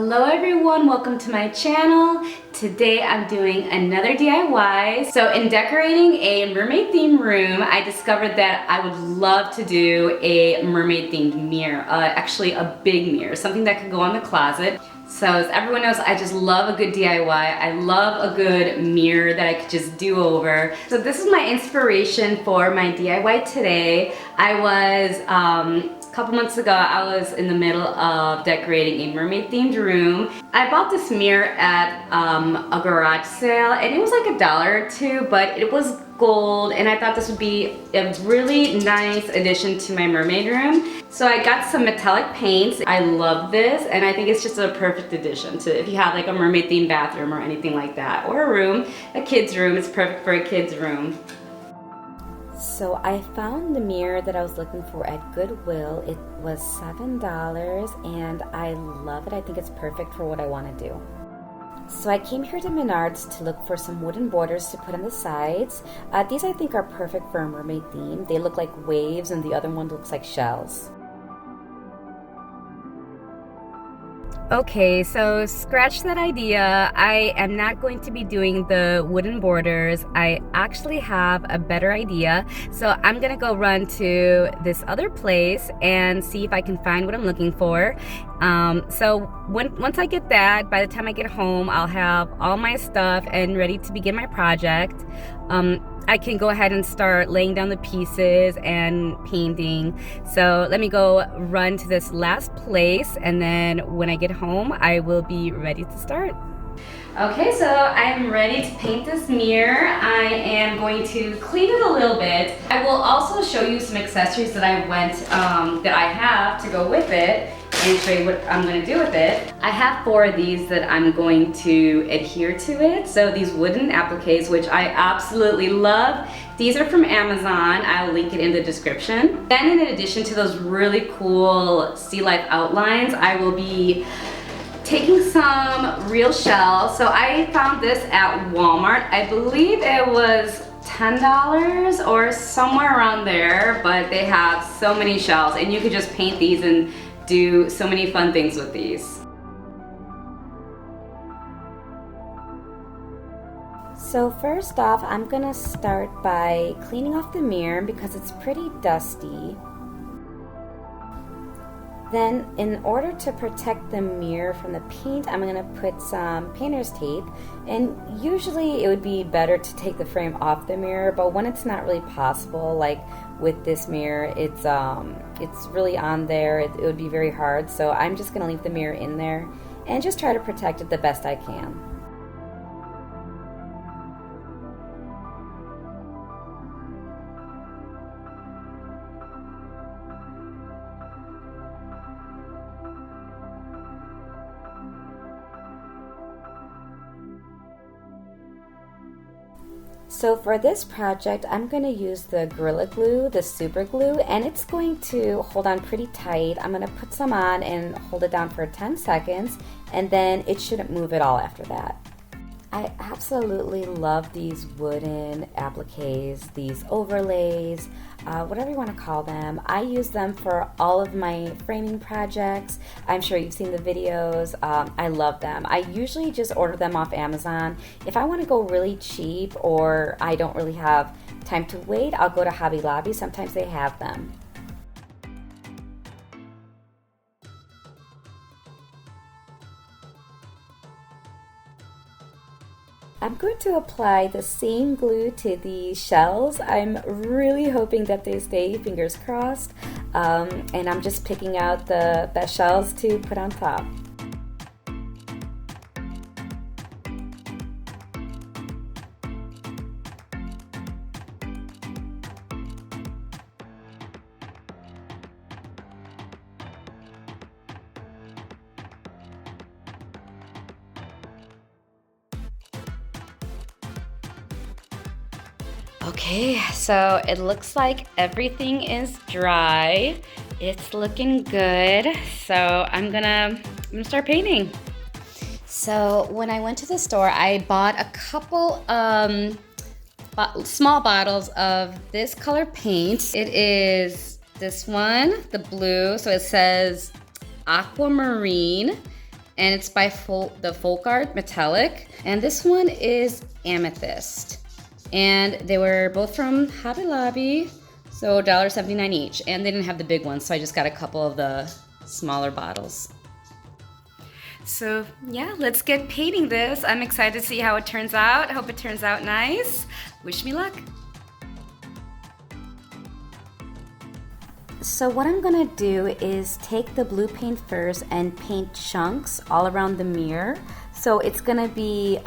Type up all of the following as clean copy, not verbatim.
Hello everyone, welcome to my channel. Today I'm doing another DIY. So in decorating a mermaid themed room, I discovered that I would love to do a mermaid themed mirror, actually a big mirror, something that could go on the closet. So as everyone knows, I just love a good DIY. I love a good mirror that I could just do over. So this is my inspiration for my DIY today. A couple months ago, I was in the middle of decorating a mermaid themed room. I bought this mirror at a garage sale and it was like $1 or $2, but it was gold and I thought this would be a really nice addition to my mermaid room. So I got some metallic paints. I love this and I think it's just a perfect addition to if you have like a mermaid themed bathroom or anything like that, or a room, a kid's room. It's perfect for a kid's room. So I found the mirror that I was looking for at Goodwill. It was $7 and I love it. I think it's perfect for what I want to do. So I came here to Menards to look for some wooden borders to put on the sides. These I think are perfect for a mermaid theme. They look like waves and the other one looks like shells. Okay, so scratch that idea. I am not going to be doing the wooden borders. I actually have a better idea. So I'm gonna go run to this other place and see if I can find what I'm looking for. Once I get that, by the time I get home, I'll have all my stuff and ready to begin my project. I can go ahead and start laying down the pieces and painting. So let me go run to this last place, and then when I get home, I will be ready to start. Okay, so I am ready to paint this mirror. I am going to clean it a little bit. I will also show you some accessories that I have to go with it and show you what I'm going to do with it. I have 4 of these that I'm going to adhere to it. So these wooden appliques, which I absolutely love. These are from Amazon. I'll link it in the description. Then in addition to those really cool sea life outlines, I will be taking some real shells. So I found this at Walmart. I believe it was $10 or somewhere around there, but they have so many shells and you could just paint these and do so many fun things with these. So first off, I'm gonna start by cleaning off the mirror because it's pretty dusty. Then in order to protect the mirror from the paint, I'm going to put some painter's tape, and usually it would be better to take the frame off the mirror, but when it's not really possible, like with this mirror, it's really on there, it would be very hard, so I'm just going to leave the mirror in there and just try to protect it the best I can. So for this project, I'm going to use the Gorilla Glue, the super glue, and it's going to hold on pretty tight. I'm going to put some on and hold it down for 10 seconds, and then it shouldn't move at all after that. I absolutely love these wooden appliques, these overlays, whatever you want to call them. I use them for all of my framing projects. I'm sure you've seen the videos. I love them. I usually just order them off Amazon. If I want to go really cheap or I don't really have time to wait, I'll go to Hobby Lobby. Sometimes they have them. I'm going to apply the same glue to the shells. I'm really hoping that they stay, fingers crossed, and I'm just picking out the best shells to put on top. Okay, so it looks like everything is dry. It's looking good. So I'm gonna start painting. So when I went to the store, I bought a couple small bottles of this color paint. It is this one, the blue, so it says aquamarine. and it's by the Folk Art Metallic, and this one is Amethyst. And they were both from Hobby Lobby, so $1.79 each, and they didn't have the big ones, so I just got a couple of the smaller bottles. So yeah, let's get painting this. I'm excited to see how it turns out. Hope it turns out nice. Wish me luck. So what I'm gonna do is take the blue paint first and paint chunks all around the mirror. So it's gonna be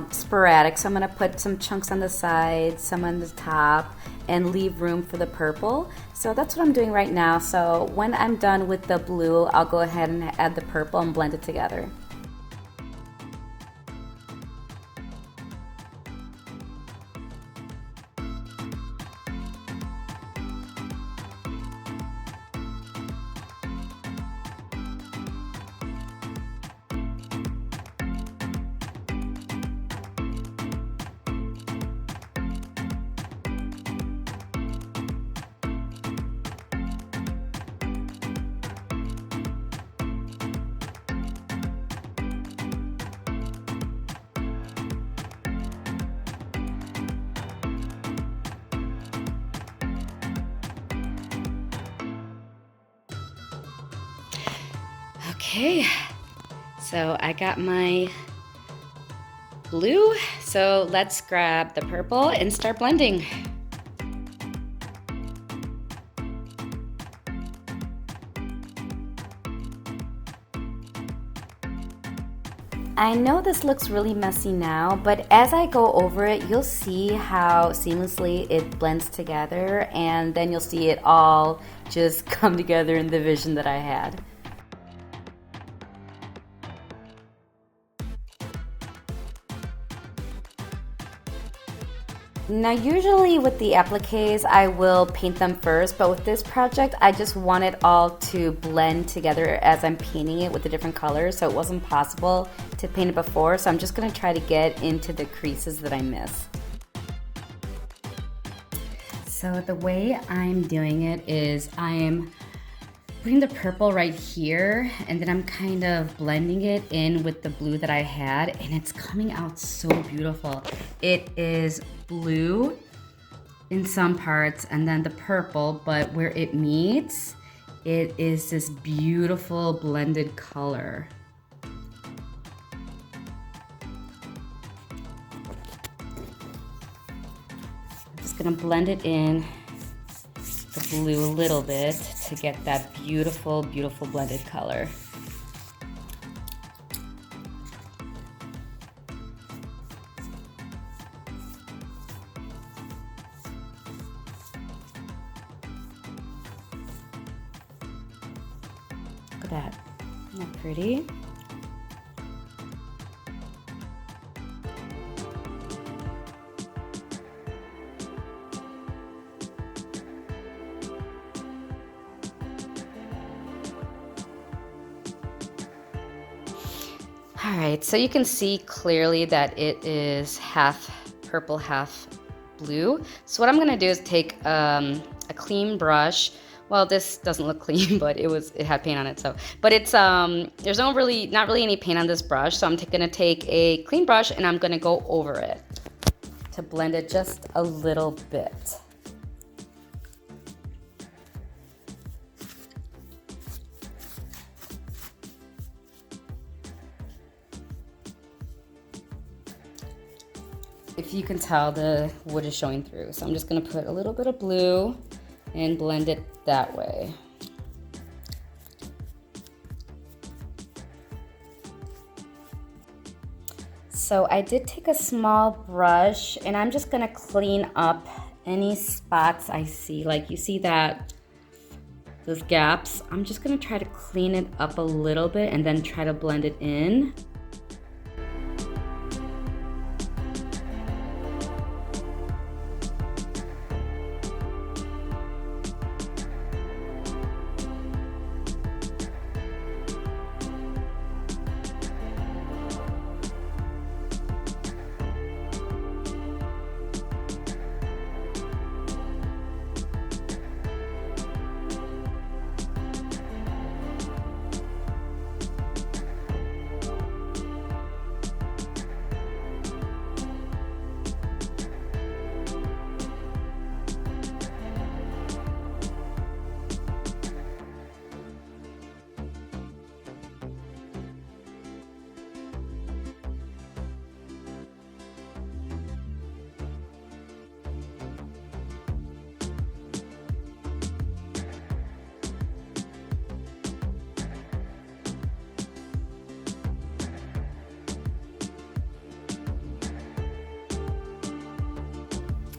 sporadic. So I'm gonna put some chunks on the side, some on the top, and leave room for the purple. So that's what I'm doing right now. So when I'm done with the blue, I'll go ahead and add the purple and blend it together. Okay, so I got my blue, so let's grab the purple and start blending. I know this looks really messy now, but as I go over it, you'll see how seamlessly it blends together, and then you'll see it all just come together in the vision that I had. Now usually with the appliques I will paint them first, but with this project I just want it all to blend together as I'm painting it with the different colors, so it wasn't possible to paint it before, so I'm just going to try to get into the creases that I missed. So the way I'm doing it is I'm putting the purple right here, and then I'm kind of blending it in with the blue that I had, and it's coming out so beautiful. It is blue in some parts and then the purple, but where it meets, it is this beautiful blended color. I'm just gonna blend it in the blue a little bit to get that beautiful, beautiful blended color. Look at that. Isn't that pretty? All right, so you can see clearly that it is half purple, half blue. So what I'm gonna do is take a clean brush. Well, this doesn't look clean, but it had paint on it. So, but it's there's not really any paint on this brush. So I'm gonna take a clean brush and I'm gonna go over it to blend it just a little bit. If you can tell, the wood is showing through. So I'm just gonna put a little bit of blue and blend it that way. So I did take a small brush and I'm just gonna clean up any spots I see. Like you see that, those gaps, I'm just gonna try to clean it up a little bit and then try to blend it in.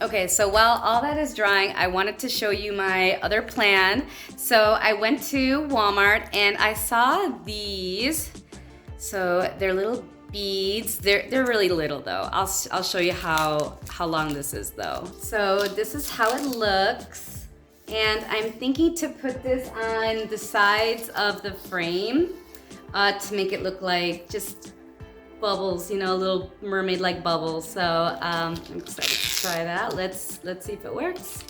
Okay, so while all that is drying, I wanted to show you my other plan. So I went to Walmart and I saw these. So they're little beads. They're really little though. I'll show you how long this is though. So this is how it looks. And I'm thinking to put this on the sides of the frame to make it look like just bubbles, you know, little mermaid-like bubbles. So I'm excited to try that. Let's see if it works.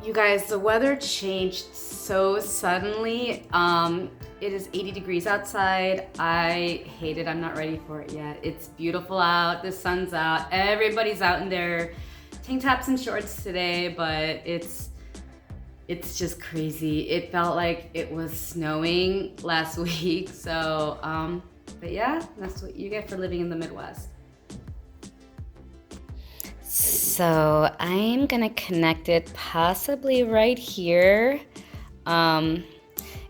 You guys, the weather changed so suddenly. It is 80 degrees outside. I hate it. I'm not ready for it yet. It's beautiful out. The sun's out. Everybody's out in their tank tops and shorts today, but it's just crazy. It felt like it was snowing last week. So, but yeah, that's what you get for living in the Midwest. So I'm gonna connect it possibly right here. And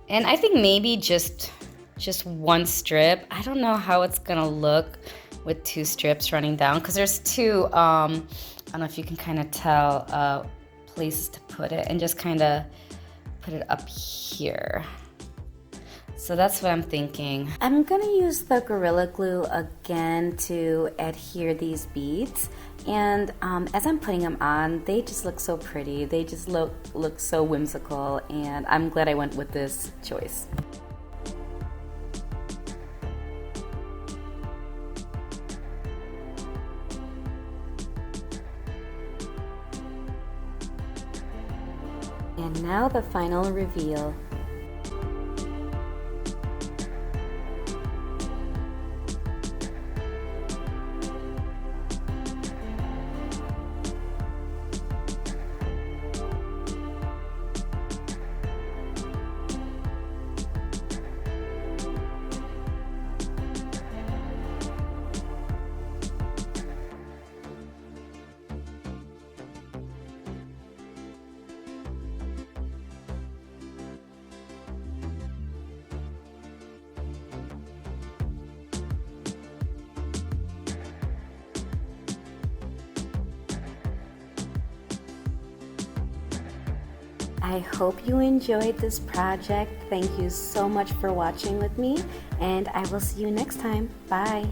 I think maybe just one strip. I don't know how it's gonna look with two strips running down because there's two, I don't know if you can kind of tell, places to put it, and just kind of put it up here. So that's what I'm thinking. I'm gonna use the Gorilla Glue again to adhere these beads. And as I'm putting them on, they just look so pretty. They just look so whimsical, and I'm glad I went with this choice. And now the final reveal. I hope you enjoyed this project. Thank you so much for watching with me, and I will see you next time. Bye.